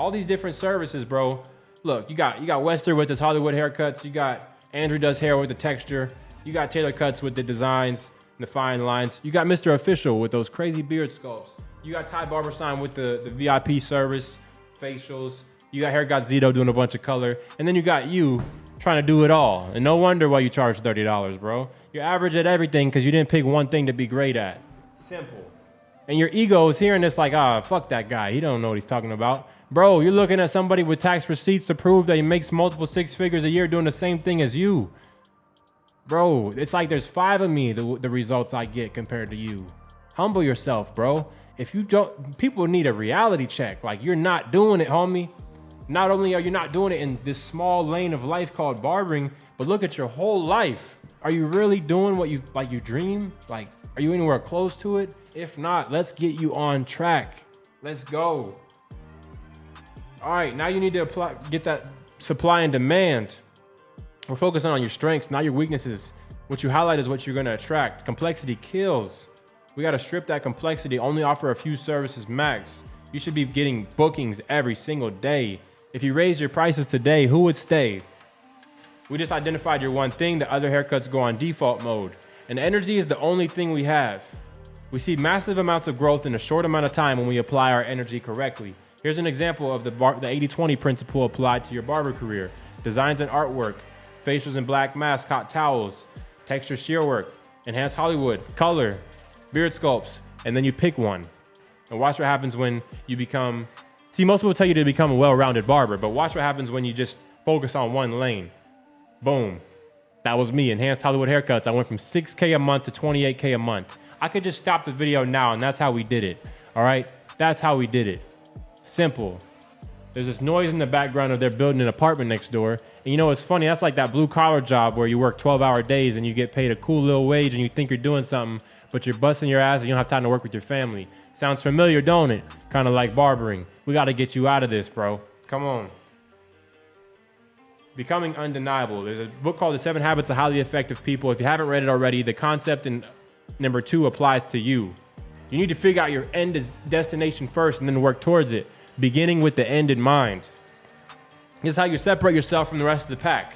All these different services, bro. Look, you got Wester with his Hollywood haircuts. You got Andrew does hair with the texture. You got Taylor Cuts with the designs and the fine lines. You got Mr. Official with those crazy beard sculpts. You got Ty Barber Sign with the VIP service, facials. You got Hair Got Zito doing a bunch of color. And then you got you trying to do it all. And no wonder why you charge $30, bro. You're average at everything because you didn't pick one thing to be great at. Simple. And your ego is hearing this like, fuck that guy. He don't know what he's talking about. Bro, you're looking at somebody with tax receipts to prove that he makes multiple six figures a year doing the same thing as you. Bro, it's like there's 5 of me, the results I get compared to you. Humble yourself, bro. If you don't, people need a reality check. Like, you're not doing it, homie. Not only are you not doing it in this small lane of life called barbering, but look at your whole life. Are you really doing what you dream? Like, are you anywhere close to it? If not, let's get you on track. Let's go. All right, now you need to get that supply and demand. We're focusing on your strengths, not your weaknesses. What you highlight is what you're gonna attract. Complexity kills. We gotta strip that complexity, only offer a few services max. You should be getting bookings every single day. If you raise your prices today, who would stay? We just identified your one thing, the other haircuts go on default mode. And energy is the only thing we have. We see massive amounts of growth in a short amount of time when we apply our energy correctly. Here's an example of the 80-20 principle applied to your barber career. Designs and artwork, facials and black masks, hot towels, texture shear work, enhanced Hollywood, color, beard sculpts, and then you pick one. And watch what happens when you become, most people tell you to become a well-rounded barber, but watch what happens when you just focus on one lane. Boom. That was me, enhanced Hollywood haircuts. I went from 6K a month to 28K a month. I could just stop the video now, and that's how we did it. All right? That's how we did it. Simple. There's this noise in the background of they're building an apartment next door. And you know what's funny? That's like that blue collar job where you work 12-hour days and you get paid a cool little wage and you think you're doing something, but you're busting your ass and you don't have time to work with your family. Sounds familiar, don't it? Kind of like barbering. We got to get you out of this, bro. Come on. Becoming undeniable. There's a book called The 7 Habits of Highly Effective People. If you haven't read it already, the concept in number 2 applies to you. You need to figure out your end destination first and then work towards it, beginning with the end in mind. This is how you separate yourself from the rest of the pack.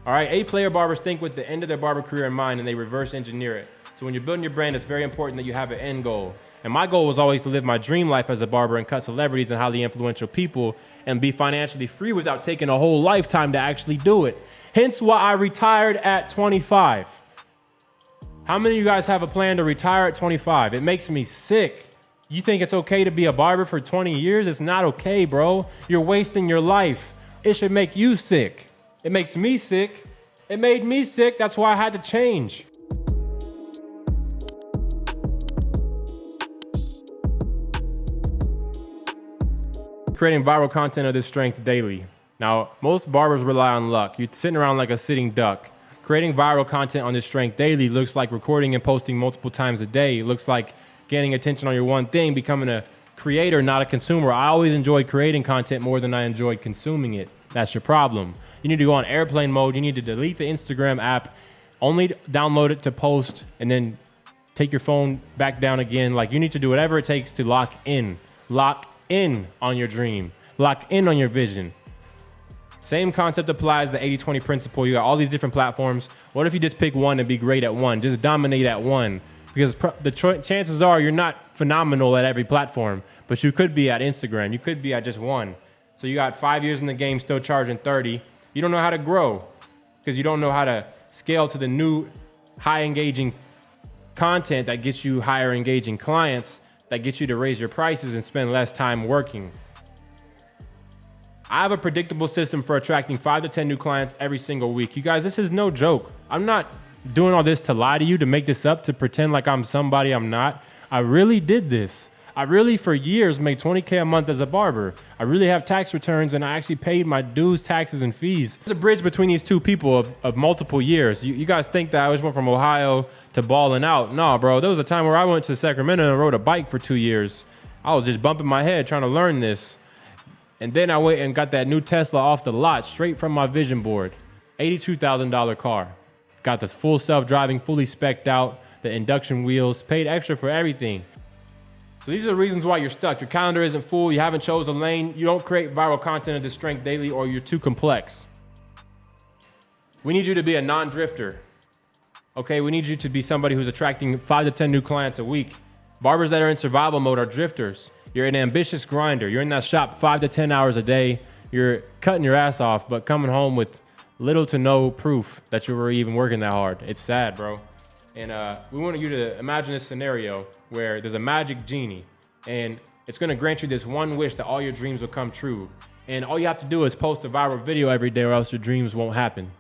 All right, A-player barbers think with the end of their barber career in mind and they reverse engineer it. So when you're building your brand, it's very important that you have an end goal. And my goal was always to live my dream life as a barber and cut celebrities and highly influential people and be financially free without taking a whole lifetime to actually do it. Hence why I retired at 25. How many of you guys have a plan to retire at 25? It makes me sick. You think it's okay to be a barber for 20 years? It's not okay, bro. You're wasting your life. It should make you sick. It makes me sick. It made me sick. That's why I had to change. Creating viral content of this strength daily. Now, most barbers rely on luck. You're sitting around like a sitting duck. Creating viral content on this strength daily looks like recording and posting multiple times a day. It looks like gaining attention on your one thing, becoming a creator, not a consumer. I always enjoyed creating content more than I enjoyed consuming it. That's your problem. You need to go on airplane mode. You need to delete the Instagram app, only download it to post, and then take your phone back down again. Like, you need to do whatever it takes to lock in on your dream, lock in on your vision. Same concept applies, the 80-20 principle. You got all these different platforms. What if you just pick one and be great at one? Just dominate at one. Because the chances are you're not phenomenal at every platform, but you could be at Instagram. You could be at just one. So you got 5 years in the game, still charging 30. You don't know how to grow because you don't know how to scale to the new high engaging content that gets you higher engaging clients, that gets you to raise your prices and spend less time working. I have a predictable system for attracting 5 to 10 new clients every single week. You guys, this is no joke. I'm not doing all this to lie to you, to make this up, to pretend like I'm somebody I'm not. I really did this. I really, for years, made 20K a month as a barber. I really have tax returns, and I actually paid my dues, taxes, and fees. There's a bridge between these two people of multiple years. You guys think that I just went from Ohio to balling out. No, bro. There was a time where I went to Sacramento and rode a bike for 2 years. I was just bumping my head trying to learn this. And then I went and got that new Tesla off the lot, straight from my vision board. $82,000 car. Got the full self-driving, fully spec'd out, the induction wheels, paid extra for everything. So these are the reasons why you're stuck. Your calendar isn't full, you haven't chosen a lane, you don't create viral content of this strength daily, or you're too complex. We need you to be a non-drifter. Okay, we need you to be somebody who's attracting 5 to 10 new clients a week. Barbers that are in survival mode are drifters. You're an ambitious grinder. You're in that shop 5 to 10 hours a day. You're cutting your ass off, but coming home with little to no proof that you were even working that hard. It's sad, bro. And we want you to imagine this scenario where there's a magic genie and it's gonna grant you this one wish that all your dreams will come true. And all you have to do is post a viral video every day or else your dreams won't happen.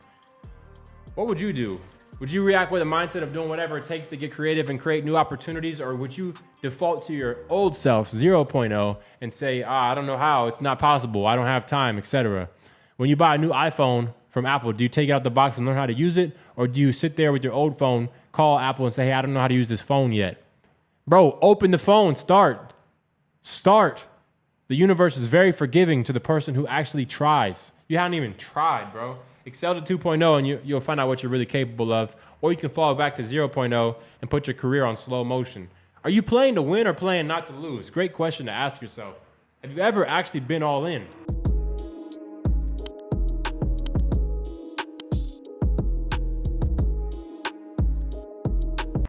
What would you do? Would you react with a mindset of doing whatever it takes to get creative and create new opportunities? Or would you default to your old self, 0.0, and say, I don't know how, it's not possible, I don't have time, etc. When you buy a new iPhone from Apple, do you take it out the box and learn how to use it? Or do you sit there with your old phone, call Apple and say, hey, I don't know how to use this phone yet? Bro, open the phone, start. The universe is very forgiving to the person who actually tries. You haven't even tried, bro. Excel to 2.0 and you'll find out what you're really capable of. Or you can fall back to 0.0 and put your career on slow motion. Are you playing to win or playing not to lose? Great question to ask yourself. Have you ever actually been all in?